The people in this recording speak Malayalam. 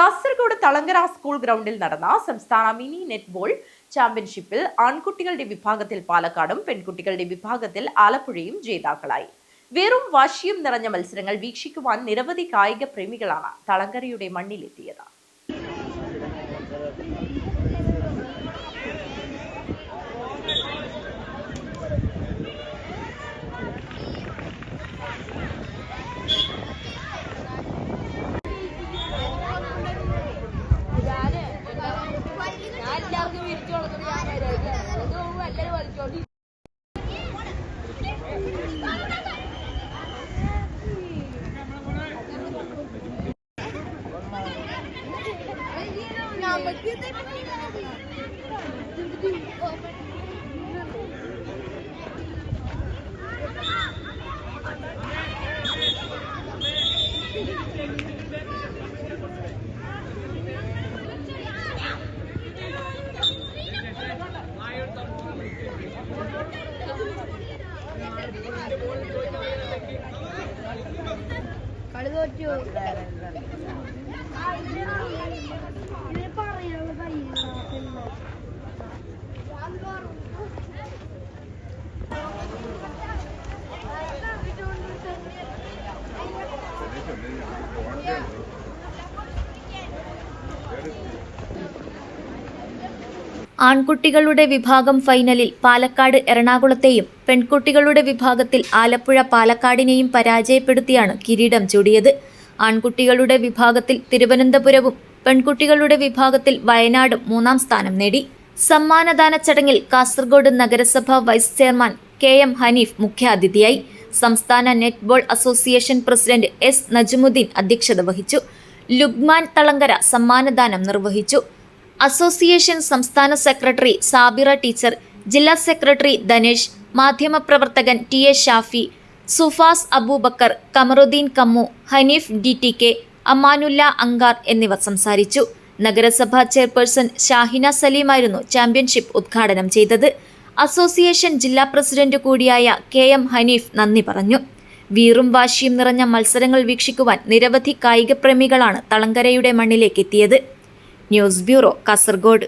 കാസർഗോഡ് തളങ്കര സ്കൂൾ ഗ്രൗണ്ടിൽ നടന്ന സംസ്ഥാന മിനി നെറ്റ്ബോൾ ചാമ്പ്യൻഷിപ്പിൽ ആൺകുട്ടികളുടെ വിഭാഗത്തിൽ പാലക്കാടും പെൺകുട്ടികളുടെ വിഭാഗത്തിൽ ആലപ്പുഴയും ജേതാക്കളായി. വെറും വാശിയും നിറഞ്ഞ മത്സരങ്ങൾ വീക്ഷിക്കുവാൻ നിരവധി കായിക പ്രേമികളാണ് തളങ്കരയുടെ മണ്ണിലെത്തിയത്. ആൺകുട്ടികളുടെ വിഭാഗം ഫൈനലിൽ പാലക്കാട് എറണാകുളത്തെയും പെൺകുട്ടികളുടെ വിഭാഗത്തിൽ ആലപ്പുഴ പാലക്കാടിനെയും പരാജയപ്പെടുത്തിയാണ് കിരീടം ചൂടിയത്. ആൺകുട്ടികളുടെ വിഭാഗത്തിൽ തിരുവനന്തപുരവും പെൺകുട്ടികളുടെ വിഭാഗത്തിൽ വയനാടും 3ാം സ്ഥാനം നേടി. സമ്മാനദാന ചടങ്ങിൽ കാസർഗോഡ് നഗരസഭ വൈസ് ചെയർമാൻ KM ഹനീഫ് മുഖ്യാതിഥിയായി. സംസ്ഥാന netball association president S Najmuddeen അധ്യക്ഷത വഹിച്ചു. ലുഗ്മാൻ തളങ്കര സമ്മാനദാനം നിർവഹിച്ചു. അസോസിയേഷൻ സംസ്ഥാന സെക്രട്ടറി സാബിറ ടീച്ചർ, ജില്ലാ സെക്രട്ടറി ധനേഷ്, മാധ്യമപ്രവർത്തകൻ TA ഷാഫി, സുഫാസ് അബൂബക്കർ, കമറുദ്ദീൻ കമ്മു, ഹനീഫ് DTK, അമാനുല്ല അങ്കാർ എന്നിവർ സംസാരിച്ചു. നഗരസഭാ ചെയർപേഴ്സൺ ഷാഹിന സലീമായിരുന്നു ചാമ്പ്യൻഷിപ്പ് ഉദ്ഘാടനം ചെയ്തത്. അസോസിയേഷൻ ജില്ലാ പ്രസിഡന്റ് കൂടിയായ KM ഹനീഫ് നന്ദി പറഞ്ഞു. വീറും വാശിയും നിറഞ്ഞ മത്സരങ്ങൾ വീക്ഷിക്കുവാൻ നിരവധി കായിക പ്രേമികളാണ് തളങ്കരയുടെ മണ്ണിലേക്ക് എത്തിയത്. News bureau, Kasaragod.